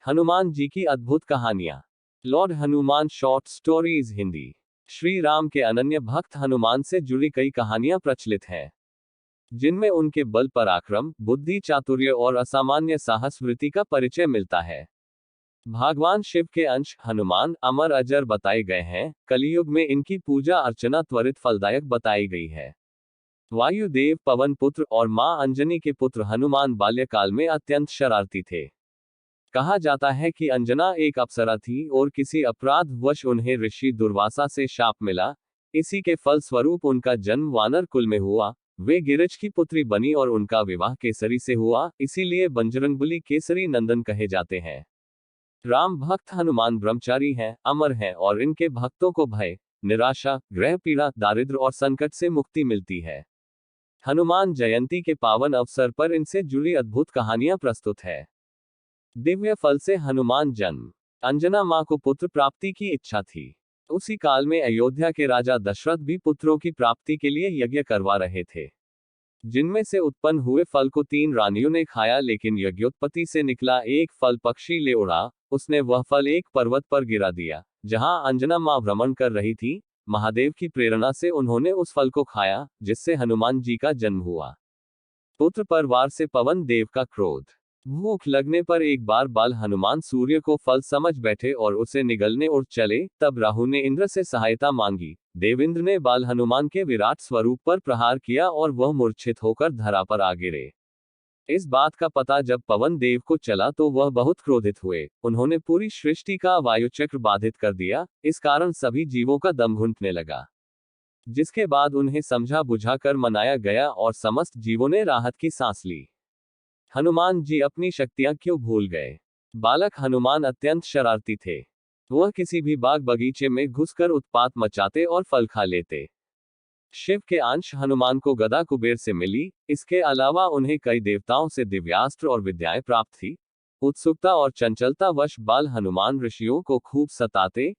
हनुमान जी की अद्भुत कहानियां। Lord Hanuman short stories Hindi. Shri Ram के अनन्य भक्त हनुमान से जुड़ी कई कहानियां प्रचलित हैं, जिनमें उनके बल पराक्रम, बुद्धि, चातुर्य और असामान्य साहस वृत्ति का परिचय मिलता है। भगवान शिव के अंश हनुमान अमर अजर बताए गए हैं। कलियुग में इनकी पूजा अर्चना त्वरित फलदायक बताई गई है। वायुदेव, पवन पुत्र और मां अंजनी के पुत्र हनुमान बाल्यकाल में अत्यंत शरारती थे। कहा जाता है कि अंजना एक अप्सरा थी और किसी अपराध वश उन्हें ऋषि दुर्वासा से शाप मिला। इसी के फल स्वरूप उनका जन्म वानर कुल में हुआ। वे गिरिज की पुत्री बनी और उनका विवाह केसरी से हुआ, इसीलिए बजरंगबली केसरी नंदन कहे जाते हैं। राम भक्त हनुमान ब्रह्मचारी हैं, अमर हैं और इनके भक्तों को भय, निराशा, ग्रह पीड़ा, दारिद्र और संकट से मुक्ति मिलती है। हनुमान जयंती के पावन अवसर पर इनसे जुड़ी अद्भुत कहानियां प्रस्तुत है। दिव्य फल से हनुमान जन्म। अंजना मां को पुत्र प्राप्ति की इच्छा थी। उसी काल में अयोध्या के राजा दशरथ भी पुत्रों की प्राप्ति के लिए यज्ञ करवा रहे थे, जिनमें से उत्पन्न हुए फल को 3 रानियों ने खाया, लेकिन यज्ञोत्पत्ति से निकला एक फल पक्षी ले उड़ा। उसने वह फल एक पर्वत पर गिरा दिया, जहां अंजना मां भ्रमण कर रही थी। महादेव की प्रेरणा से उन्होंने उस फल को खाया, जिससे हनुमान जी का जन्म हुआ। पुत्र पर वार से पवन देव का क्रोध। भूख लगने पर एक बाल हनुमान सूर्य को फल समझ बैठे और उसे निगलने उठ चले। तब राहु ने इंद्र से सहायता मांगी। देवेंद्र ने बाल हनुमान के विराट स्वरूप पर प्रहार किया और वह मूर्छित होकर धरा पर आ गिरे। इस बात का पता जब पवन देव को चला तो वह बहुत क्रोधित हुए। उन्होंने पूरी सृष्टि का वायुचक्र बाधित कर दिया। इस कारण सभी जीवों का दम घुंटने लगा, जिसके बाद उन्हें समझा बुझाकर मनाया गया और समस्त जीवों ने राहत की सांस ली। हनुमान जी अपनी शक्तियां क्यों भूल गए? बालक हनुमान अत्यंत शरारती थे। वह किसी भी बाग बगीचे में घुसकर उत्पात मचाते और फल खा लेते। शिव के अंश हनुमान को गदा कुबेर से मिली। इसके अलावा उन्हें कई देवताओं से दिव्यास्त्र और विद्याएं प्राप्त थी। उत्सुकता और चंचलता वश बाल हनुमान ऋषियों को खूब सताते।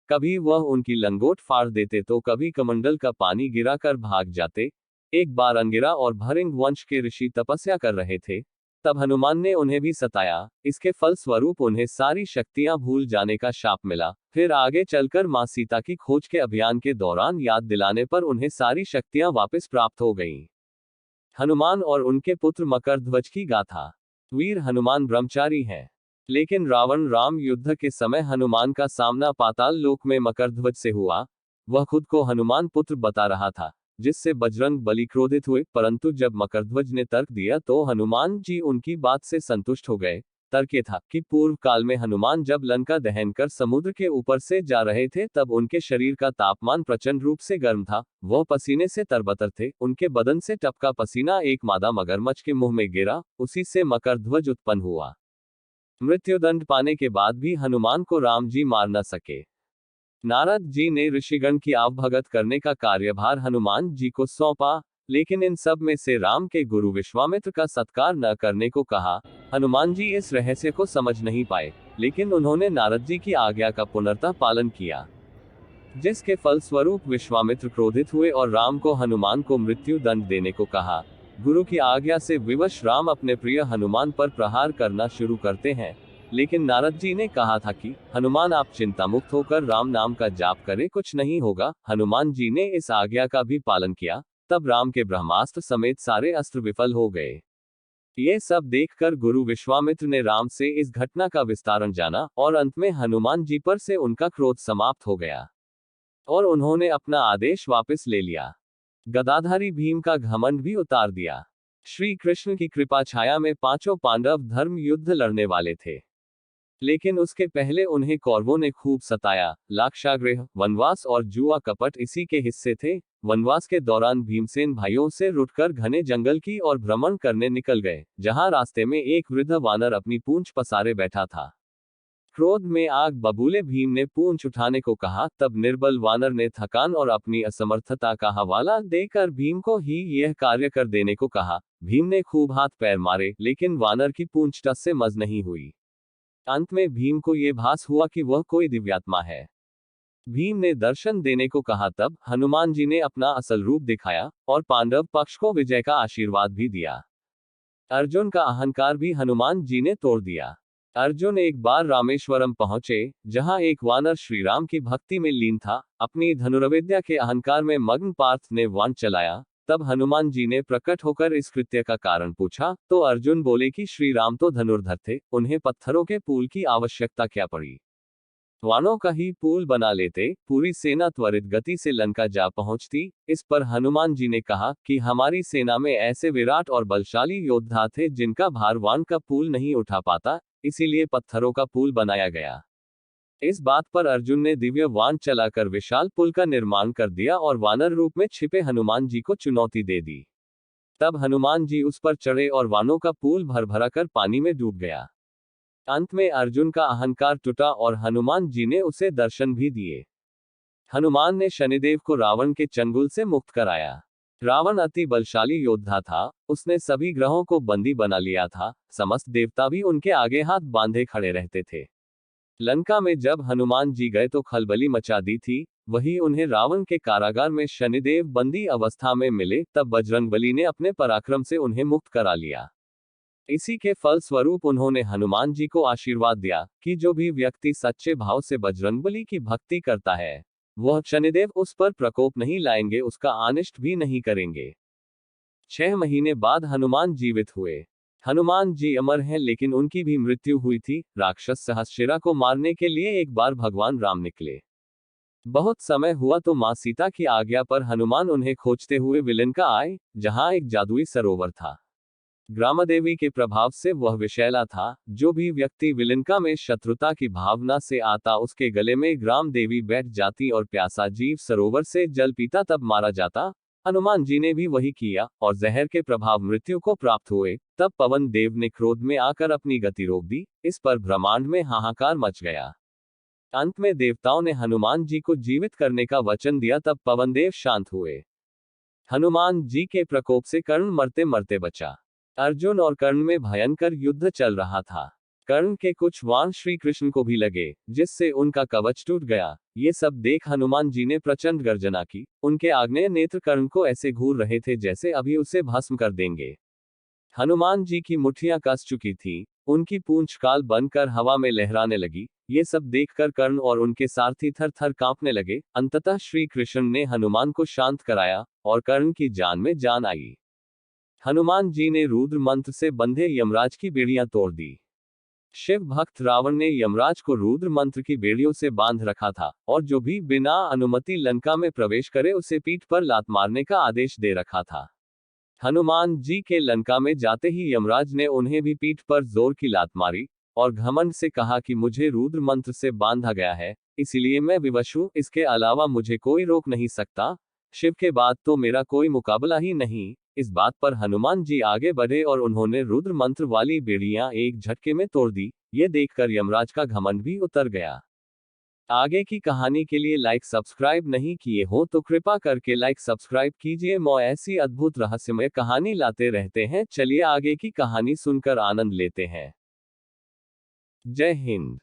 कभी वह उनकी लंगोट फाड़ देते तो कभी कमंडल का पानी गिराकर भाग जाते। एक बार अंगिरा और भरिंग वंश के ऋषि तपस्या कर रहे थे, तब हनुमान ने उन्हें भी सताया। इसके फल स्वरूप उन्हें सारी शक्तियां भूल जाने का शाप मिला। फिर आगे चलकर मां सीता की खोज के अभियान के दौरान याद दिलाने पर उन्हें सारी शक्तियां वापस प्राप्त हो गईं। हनुमान और उनके पुत्र मकरध्वज की गाथा। वीर हनुमान ब्रह्मचारी हैं, लेकिन रावण राम युद्ध के समय हनुमान का सामना पाताल लोक में मकरध्वज से हुआ। वह खुद को हनुमान पुत्र बता रहा था, जिससे बजरंग बली क्रोधित हुए। परंतु जब मकरध्वज ने तर्क दिया तो हनुमान जी उनकी बात से संतुष्ट हो गए। तर्क ये था कि पूर्व काल में हनुमान जब लंका दहन कर समुद्र के ऊपर से जा रहे थे, तब उनके शरीर का तापमान प्रचंड रूप से गर्म था। वह पसीने से तरबतर थे। उनके बदन से टपका पसीना एक मादा मगरमच्छ के मुंह में गिरा। उसी से मकरध्वज उत्पन्न हुआ। मृत्युदंड पाने के बाद भी हनुमान को राम जी मार न सके। नारद जी ने ऋषिगण की आवभगत करने का कार्यभार हनुमान जी को सौंपा, लेकिन इन सब में से राम के गुरु विश्वामित्र का सत्कार न करने को कहा। हनुमान जी इस रहस्य को समझ नहीं पाए, लेकिन उन्होंने नारद जी की आज्ञा का पूर्णतः पालन किया, जिसके फलस्वरूप विश्वामित्र क्रोधित हुए और राम को हनुमान को मृत्यु दंड देने को कहा। गुरु की आज्ञा से विवश राम अपने प्रिय हनुमान पर प्रहार करना शुरू करते हैं, लेकिन नारद जी ने कहा था कि हनुमान आप चिंता मुक्त होकर राम नाम का जाप करें, कुछ नहीं होगा। हनुमान जी ने इस आज्ञा का भी पालन किया। तब राम के ब्रह्मास्त्र समेत सारे अस्त्र विफल हो गए। ये सब देखकर गुरु विश्वामित्र ने राम से इस घटना का विस्तारण जाना और अंत में हनुमान जी पर से उनका क्रोध समाप्त हो गया और उन्होंने अपना आदेश वापस ले लिया। गदाधारी भीम का घमंड भी उतार दिया। श्री कृष्ण की कृपा छाया में पांचों पांडव धर्म युद्ध लड़ने वाले थे, लेकिन उसके पहले उन्हें कौरवों ने खूब सताया। लाक्षागृह, वनवास और जुआ कपट इसी के हिस्से थे। वनवास के दौरान भीमसेन भाइयों से रुठकर घने जंगल की ओर भ्रमण करने निकल गए, जहां रास्ते में एक वृद्ध वानर अपनी पूंछ पसारे बैठा था। क्रोध में आग बबूले भीम ने पूंछ उठाने को कहा। तब निर्बल वानर ने थकान और अपनी असमर्थता का हवाला देकर भीम को ही यह कार्य कर देने को कहा। भीम ने खूब हाथ पैर मारे, लेकिन वानर की पूंछ टस से मज नहीं हुई। अंत में भीम को यह भास हुआ कि वह कोई दिव्यात्मा है। भीम ने दर्शन देने को कहा। तब हनुमान जी ने अपना असल रूप दिखाया और पांडव पक्ष को विजय का आशीर्वाद भी दिया। अर्जुन का अहंकार भी हनुमान जी ने तोड़ दिया। अर्जुन एक बार रामेश्वरम पहुंचे, जहां एक वानर श्रीराम की भक्ति में लीन था। अपनी धनुर्विद्या के अहंकार में मग्न पार्थ ने बाण चलाया। तब हनुमान जी ने प्रकट होकर इस कृत्य का कारण पूछा, तो अर्जुन बोले कि श्री राम तो धनुर्धर थे, उन्हें पत्थरों के पुल की आवश्यकता क्या पड़ी। वानों का ही पुल बना लेते, पूरी सेना त्वरित गति से लंका जा पहुंचती। इस पर हनुमान जी ने कहा कि हमारी सेना में ऐसे विराट और बलशाली योद्धा थे जिनका भार वान का पुल नहीं उठा पाता, इसीलिए पत्थरों का पुल बनाया गया। इस बात पर अर्जुन ने दिव्य वाण चलाकर विशाल पुल का निर्माण कर दिया और वानर रूप में छिपे हनुमान जी को चुनौती दे दी। तब हनुमान जी उस पर चढ़े और वानों का पुल भर भरा कर पानी में डूब गया। अंत में अर्जुन का अहंकार टूटा और हनुमान जी ने उसे दर्शन भी दिए। हनुमान ने शनिदेव को रावण के चंगुल से मुक्त कराया। रावण अति बलशाली योद्धा था, उसने सभी ग्रहों को बंदी बना लिया था। समस्त देवता भी उनके आगे हाथ बांधे खड़े रहते थे। लंका में जब हनुमान जी गए तो खलबली मचा दी थी। वही उन्हें रावण के कारागार में शनिदेव बंदी अवस्था में मिले, तब बजरंगबली ने अपने पराक्रम से उन्हें मुक्त करा लिया। इसी के फल स्वरूप उन्होंने हनुमान जी को आशीर्वाद दिया कि जो भी व्यक्ति सच्चे भाव से बजरंगबली की भक्ति करता है, वह शनिदेव उस पर प्रकोप नहीं लाएंगे, उसका अनिष्ट भी नहीं करेंगे। 6 महीने बाद हनुमान जीवित हुए। हनुमान जी अमर हैं, लेकिन उनकी भी मृत्यु हुई थी। राक्षस सहस्रासुर को मारने के लिए एक बार भगवान राम निकले। बहुत समय हुआ तो मां सीता की आज्ञा पर हनुमान उन्हें खोजते हुए विलंका आए, जहां एक जादुई सरोवर था। ग्रामदेवी के प्रभाव से वह विषैला था। जो भी व्यक्ति विलंका में शत्रुता की भावना से आता, उसके गले में ग्राम देवी बैठ जाती और प्यासा जीव सरोवर से जल पीता तब मारा जाता। हनुमान जी ने भी वही किया और जहर के प्रभाव मृत्यु को प्राप्त हुए। तब पवन देव ने क्रोध में आकर अपनी गति रोक दी। इस पर ब्रह्मांड में हाहाकार मच गया। अंत में देवताओं ने हनुमान जी को जीवित करने का वचन दिया। तब पवन देव शांत हुए। हनुमान जी के प्रकोप से कर्ण मरते मरते बचा। अर्जुन और कर्ण में भयंकर युद्ध चल रहा था। कर्ण के कुछ बाण श्री कृष्ण को भी लगे, जिससे उनका कवच टूट गया। ये सब देख हनुमान जी ने प्रचंड गर्जना की। उनके आग्नेय नेत्र कर्ण को ऐसे घूर रहे थे जैसे अभी उसे भस्म कर देंगे। हनुमान जी की मुट्ठियां कस चुकी थी, उनकी पूंछ काल बनकर हवा में लहराने लगी। ये सब देखकर कर्ण और उनके सारथी थर थर कांपने लगे। अंततः श्री कृष्ण ने हनुमान को शांत कराया और कर्ण की जान में जान आई। हनुमान जी ने रुद्र मंत्र से बंधे यमराज की बेड़ियां तोड़ दी। शिव भक्त रावण ने यमराज को रुद्र मंत्र की बेड़ियों से बांध रखा था और जो भी बिना अनुमति लंका में प्रवेश करे उसे पीठ पर लात मारने का आदेश दे रखा था। हनुमान जी के लंका में जाते ही यमराज ने उन्हें भी पीठ पर जोर की लात मारी और घमंड से कहा कि मुझे रुद्र मंत्र से बांधा गया है, इसीलिए मैं विवश हूं, इसके अलावा मुझे कोई रोक नहीं सकता। शिव के बाद तो मेरा कोई मुकाबला ही नहीं। इस बात पर हनुमान जी आगे बढ़े और उन्होंने रुद्र मंत्र वाली बेड़ियां एक झटके में तोड़ दी। ये देखकर यमराज का घमंड भी उतर गया। आगे की कहानी के लिए लाइक सब्सक्राइब नहीं किए हो तो कृपा करके लाइक सब्सक्राइब कीजिए। मैं ऐसी अद्भुत रहस्यमय कहानी लाते रहते हैं। चलिए आगे की कहानी सुनकर आनंद लेते हैं। जय हिंद।